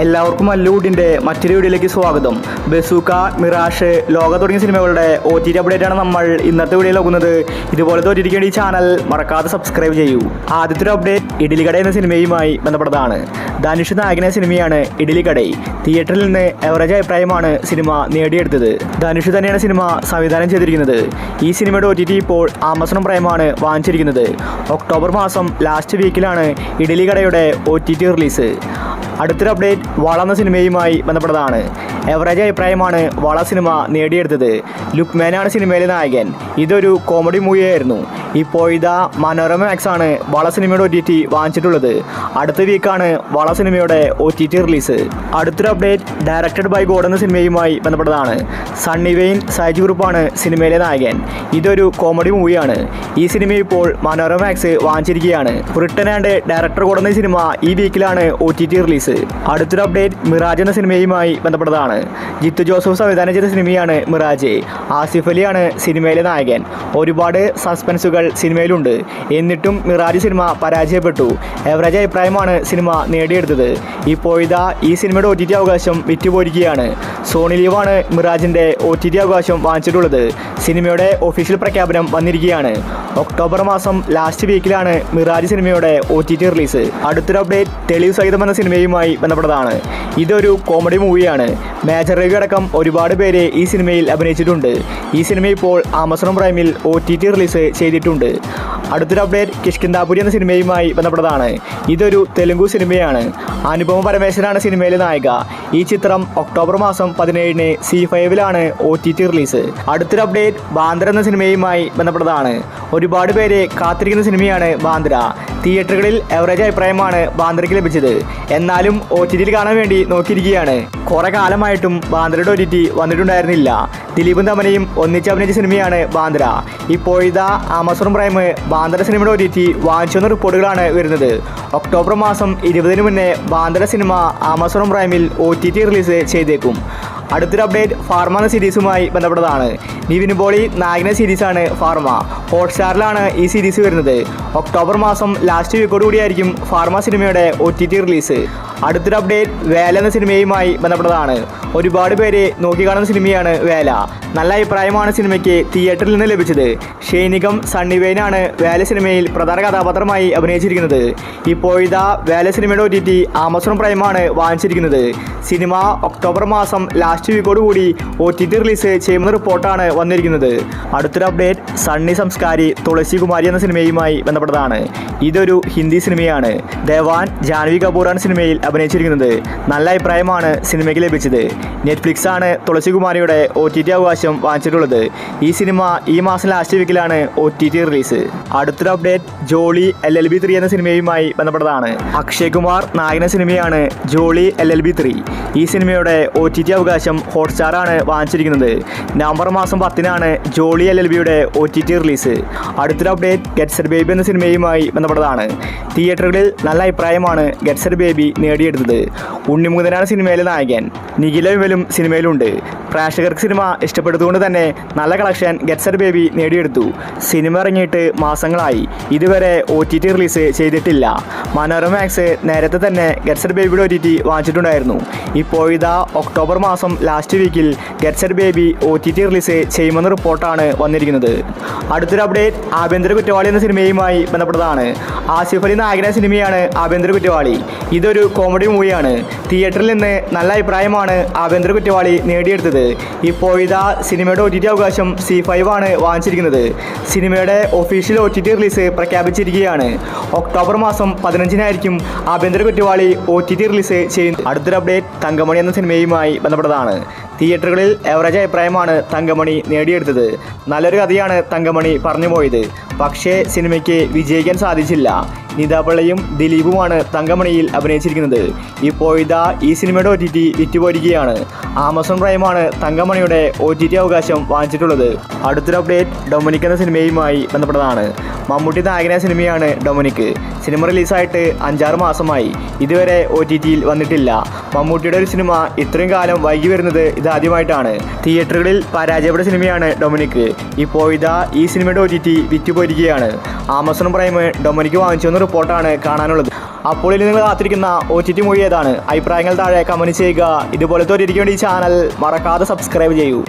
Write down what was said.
എല്ലാവർക്കും മല്ലുവുഡിൻ്റെ മറ്റൊരു വീഡിയോയിലേക്ക് സ്വാഗതം. ബസൂക്ക, മിറാഷ്, ലോക തുടങ്ങിയ സിനിമകളുടെ OTT അപ്ഡേറ്റ് ആണ് നമ്മൾ ഇന്നത്തെ വീഡിയോയിൽ നോക്കുന്നത്. ഇതുപോലെ തോറ്റിരിക്കേണ്ട ഈ ചാനൽ മറക്കാതെ സബ്സ്ക്രൈബ് ചെയ്യൂ. ആദ്യത്തെ ഒരു അപ്ഡേറ്റ് ഇഡ്ഡലിക്കട എന്ന സിനിമയുമായി ബന്ധപ്പെട്ടതാണ്. ധനുഷ് നായകന സിനിമയാണ് ഇഡ്ഡലിക്കട. തിയേറ്ററിൽ നിന്ന് എവറേജ് അഭിപ്രായമാണ് സിനിമ നേടിയെടുത്തത്. ധനുഷ് തന്നെയാണ് സിനിമ സംവിധാനം ചെയ്തിരിക്കുന്നത്. ഈ സിനിമയുടെ OTT ഇപ്പോൾ ആമസോൺ പ്രൈമാണ് വാങ്ങിച്ചിരിക്കുന്നത്. ഒക്ടോബർ മാസം ലാസ്റ്റ് വീക്കിലാണ് ഇഡ്ഡലിക്കടയുടെ OTT റിലീസ്. അടുത്തൊരു അപ്ഡേറ്റ് വള എന്ന സിനിമയുമായി ബന്ധപ്പെട്ടതാണ്. എവറേജ് അഭിപ്രായമാണ് വള സിനിമ നേടിയെടുത്തത്. ലുക്മാനാണ് സിനിമയിലെ നായകൻ. ഇതൊരു കോമഡി മൂവിയായിരുന്നു. ഇപ്പോൾ ഇതാ മനോരമ മാക്സ് ആണ് വള സിനിമയുടെ OTT വാങ്ങിച്ചിട്ടുള്ളത്. അടുത്ത വീക്കാണ് വള സിനിമയുടെ OTT റിലീസ്. അടുത്തൊരു അപ്ഡേറ്റ് ഡയറക്റ്റഡ് ബൈ ഗോഡ് എന്ന സിനിമയുമായി ബന്ധപ്പെട്ടതാണ്. സണ്ണി വെയിൻ, സൈജ് ഗ്രൂപ്പാണ് സിനിമയിലെ നായകൻ. ഇതൊരു കോമഡി മൂവിയാണ്. ഈ സിനിമ ഇപ്പോൾ മനോരമ മാക്സ് വാങ്ങിച്ചിരിക്കുകയാണ്. റിട്ടൺ ആൻഡ് ഡയറക്ടർ ഗോഡ് എന്ന സിനിമ ഈ വീക്കിലാണ് OTT റിലീസ്. അടുത്തൊരു അപ്ഡേറ്റ് മിറാജ് എന്ന സിനിമയുമായി ബന്ധപ്പെട്ടതാണ്. ജിത്തു ജോസഫ് സംവിധാനം ചെയ്ത സിനിമയാണ് മിറാജ്. ആസിഫ് അലിയാണ് സിനിമയിലെ നായകൻ. ഒരുപാട് സസ്പെൻസുകൾ സിനിമയിലുണ്ട്. എന്നിട്ടും മിറാജ് സിനിമ പരാജയപ്പെട്ടു. എവറേജ് അഭിപ്രായമാണ് സിനിമ നേടിയെടുത്തത്. ഇപ്പോൾ ഇതാ ഈ സിനിമയുടെ OTT അവകാശം വിറ്റുപോയിരിക്കുകയാണ്. സോണി ലീവാണ് മിറാജിൻ്റെ OTT അവകാശം വാങ്ങിച്ചിട്ടുള്ളത്. സിനിമയുടെ ഒഫീഷ്യൽ പ്രഖ്യാപനം വന്നിരിക്കുകയാണ്. ഒക്ടോബർ മാസം ലാസ്റ്റ് വീക്കിലാണ് മിറാജ് സിനിമയുടെ OTT റിലീസ്. അടുത്തൊരു അപ്ഡേറ്റ് തെളിവ് സഹിതം എന്ന സിനിമയുമായി ബന്ധപ്പെട്ടതാണ്. ഇതൊരു കോമഡി മൂവിയാണ്. മേജർ രവി അടക്കം ഒരുപാട് പേര് ഈ സിനിമയിൽ അഭിനയിച്ചിട്ടുണ്ട്. ഈ സിനിമ ഇപ്പോൾ ആമസോൺ പ്രൈമിൽ OTT റിലീസ് ചെയ്തിട്ടുണ്ട്. അടുത്തൊരു അപ്ഡേറ്റ് കിഷ്കിന്ധാപുരി എന്ന സിനിമയുമായി ബന്ധപ്പെട്ടതാണ്. ഇതൊരു തെലുങ്കു സിനിമയാണ്. അനുപമ പരമേശ്വരാണ് സിനിമയിലെ നായിക. ഈ ചിത്രം ഒക്ടോബർ മാസം 17-ന് C5-ലാണ് OTT റിലീസ്. അടുത്തൊരു അപ്ഡേറ്റ് ബാന്ദ്ര എന്ന സിനിമയുമായി ബന്ധപ്പെട്ടതാണ്. ഒരുപാട് പേര് കാത്തിരിക്കുന്ന സിനിമയാണ് ബാന്ദ്ര. തിയേറ്ററുകളിൽ എവറേജ് അഭിപ്രായമാണ് ബാന്ദ്രയ്ക്ക് ലഭിച്ചത്. എന്നാലും OTTയിൽ കാണാൻ വേണ്ടി നോക്കിയിരിക്കുകയാണ്. കുറെ കാലമായിട്ടും ബാന്ദ്രയുടെ OTT വന്നിട്ടുണ്ടായിരുന്നില്ല. ദിലീപും തമനയും ഒന്നിച്ച് അഭിനയിച്ച സിനിമയാണ് ബാന്ദ്ര. ഇപ്പോൾ ഇതാ ആമസോൺ പ്രൈം ബാന്ദ്ര സിനിമയുടെ OTT വാങ്ങിച്ചെന്ന റിപ്പോർട്ടുകളാണ് വരുന്നത്. ഒക്ടോബർ മാസം 20-ന് മുന്നേ ബാന്ദ്ര സിനിമ ആമസോൺ പ്രൈമിൽ OTT റിലീസ് ചെയ്തേക്കും. അടുത്തൊരു അപ്ഡേറ്റ് ഫാർമ എന്ന സീരീസുമായി ബന്ധപ്പെട്ടതാണ്. നിവിൻ പോളി നായകന സീരീസാണ് ഫാർമ. ഹോട്ട്സ്റ്റാറിലാണ് ഈ സീരീസ് വരുന്നത്. ഒക്ടോബർ മാസം ലാസ്റ്റ് വീക്കോട് കൂടിയായിരിക്കും ഫാർമ സിനിമയുടെ OTT റിലീസ്. അടുത്തൊരു അപ്ഡേറ്റ് വേല എന്ന സിനിമയുമായി ബന്ധപ്പെട്ടതാണ്. ഒരുപാട് പേര് നോക്കിക്കാണുന്ന സിനിമയാണ് വേല. നല്ല അഭിപ്രായമാണ് സിനിമയ്ക്ക് തിയേറ്ററിൽ നിന്ന് ലഭിച്ചത്. ഷൈനികം, സണ്ണി വെയിനാണ് വേല സിനിമയിൽ പ്രധാന കഥാപാത്രമായി അഭിനയിച്ചിരിക്കുന്നത്. ഇപ്പോൾ ഇതാ വേല സിനിമയുടെ OTT ആമസോൺ പ്രൈമാണ് വാങ്ങിച്ചിരിക്കുന്നത്. സിനിമ ഒക്ടോബർ മാസം ലാസ്റ്റ് വീക്കോട് കൂടി OTT റിലീസ് ചെയ്യുന്ന റിപ്പോർട്ടാണ് വന്നിരിക്കുന്നത്. അടുത്തൊരു അപ്ഡേറ്റ് സണ്ണി സംസ്കാരി തുളസി കുമാരി എന്ന സിനിമയുമായി ബന്ധപ്പെട്ടതാണ്. ഇതൊരു ഹിന്ദി സിനിമയാണ്. ദേവാൻ, ജാൻവി കപൂറാണ് സിനിമയിൽ അഭിനയിച്ചിരിക്കുന്നത്. നല്ല അഭിപ്രായമാണ് സിനിമയ്ക്ക് ലഭിച്ചത്. നെറ്റ്ഫ്ലിക്സ് ആണ് തുളസി കുമാരിയുടെ OTT അവകാശം വാങ്ങിച്ചിട്ടുള്ളത്. ഈ സിനിമ ഈ മാസം ലാസ്റ്റ് വീക്കിലാണ് OTT റിലീസ്. അടുത്തൊരു അപ്ഡേറ്റ് ജോളി LLB 3 എന്ന സിനിമയുമായി ബന്ധപ്പെട്ടതാണ്. അക്ഷയ് കുമാർ നായകന സിനിമയാണ് ജോളി LLB 3. ഈ സിനിമയുടെ OTT അവകാശം ഹോട്ട്സ്റ്റാറാണ് വാങ്ങിച്ചിരിക്കുന്നത്. നവംബർ മാസം 10-നാണ് ജോളി LLBയുടെ OTT റിലീസ്. അടുത്തൊരു അപ്ഡേറ്റ് ഗെറ്റ് സെറ്റ് ബേബി എന്ന സിനിമയുമായി ബന്ധപ്പെട്ടതാണ്. തിയേറ്ററുകളിൽ നല്ല അഭിപ്രായമാണ് ഗെറ്റ് സെറ്റ് ബേബി നേടിയെടുത്തത്. ഉണ്ണിമുകുന്ദനാണ് സിനിമയിലെ നായകൻ. നിഖില വിമലും സിനിമയിലുണ്ട്. പ്രേക്ഷകർക്ക് സിനിമ ഇഷ്ടപ്പെടുത്തുകൊണ്ട് തന്നെ നല്ല കളക്ഷൻ ഗെറ്റ് സെറ്റ് ബേബി നേടിയെടുത്തു. സിനിമ ഇറങ്ങിയിട്ട് മാസങ്ങളായി. ഇതുവരെ OTT റിലീസ് ചെയ്തിട്ടില്ല. മനോരമ മാക്സ് നേരത്തെ തന്നെ ഗെറ്റ് സെറ്റ് ബേബിയുടെ OTT വാങ്ങിച്ചിട്ടുണ്ടായിരുന്നു. ഇപ്പോൾ ഇതാ ഒക്ടോബർ മാസം ലാസ്റ്റ് വീക്കിൽ get set baby OTT release ചെയ്യുമെന്ന റിപ്പോർട്ടാണ് വന്നിരിക്കുന്നത്. അടുത്തൊരു അപ്ഡേറ്റ് ആഭ്യന്തര കുറ്റവാളി എന്ന സിനിമയുമായി ബന്ധപ്പെട്ടതാണ്. ആസിഫ് അലി നായകന സിനിമയാണ് ആഭ്യന്തര കുറ്റവാളി. ഇതൊരു കോമഡി മൂവിയാണ്. തിയേറ്ററിൽ നിന്ന് നല്ല അഭിപ്രായമാണ് ആഭ്യന്തര കുറ്റവാളി നേടിയെടുത്തത്. ഇപ്പോൾ ഇതാ സിനിമയുടെ OTT അവകാശം C5-ആണ് വാങ്ങിച്ചിരിക്കുന്നത്. സിനിമയുടെ ഒഫീഷ്യൽ OTT റിലീസ് പ്രഖ്യാപിച്ചിരിക്കുകയാണ്. ഒക്ടോബർ മാസം 15-നായിരിക്കും ആഭ്യന്തര കുറ്റവാളി OTT റിലീസ് ചെയ്യുന്നത്. അടുത്തൊരു അപ്ഡേറ്റ് തങ്കമണി എന്ന സിനിമയുമായി ബന്ധപ്പെട്ടതാണ്. തിയേറ്ററുകളിൽ എവറേജ് അഭിപ്രായമാണ് തങ്കമണി നേടിയെടുത്തത്. നല്ലൊരു കഥയാണ് തങ്കമണി പറഞ്ഞു പോയത്. പക്ഷേ സിനിമയ്ക്ക് വിജയിക്കാൻ സാധിച്ചില്ല. നിതാപിള്ളയും ദിലീപുമാണ് തങ്കമണിയിൽ അഭിനയിച്ചിരിക്കുന്നത്. ഇപ്പോൾ ഇതാ ഈ സിനിമയുടെ OTT വിറ്റുപോയിരിക്കുകയാണ്. ആമസോൺ പ്രൈമാണ് തങ്കമണിയുടെ OTT അവകാശം വാങ്ങിച്ചിട്ടുള്ളത്. അടുത്തൊരു അപ്ഡേറ്റ് ഡൊമിനിക് എന്ന സിനിമയുമായി ബന്ധപ്പെട്ടതാണ്. മമ്മൂട്ടി നായകന സിനിമയാണ് ഡൊമിനിക്. സിനിമ റിലീസായിട്ട് 5-6 മാസമായി. ഇതുവരെ OTTയിൽ വന്നിട്ടില്ല. മമ്മൂട്ടിയുടെ ഒരു സിനിമ ഇത്രയും കാലം വൈകി വരുന്നത് ഇതാദ്യമായിട്ടാണ്. തിയേറ്ററുകളിൽ പരാജയപ്പെട്ട സിനിമയാണ് ഡൊമിനിക്. ഇപ്പോൾ ഇതാ ഈ സിനിമയുടെ OTT വിറ്റുപോയിരിക്കുകയാണ്. ആമസോൺ പ്രൈം ഡൊമിനിക് വാങ്ങിച്ചു എന്ന റിപ്പോർട്ടാണ് കാണാനുള്ളത്. അപ്പോൾ ഇനി നിങ്ങൾ കാത്തിരിക്കുന്ന OTT മൂവി ഏതാണ്? അഭിപ്രായങ്ങൾ താഴെ കമൻറ്റ് ചെയ്യുക. ഇതുപോലത്തെ OTTക്ക് വേണ്ടി ഈ ചാനൽ മറക്കാതെ സബ്സ്ക്രൈബ് ചെയ്യൂ.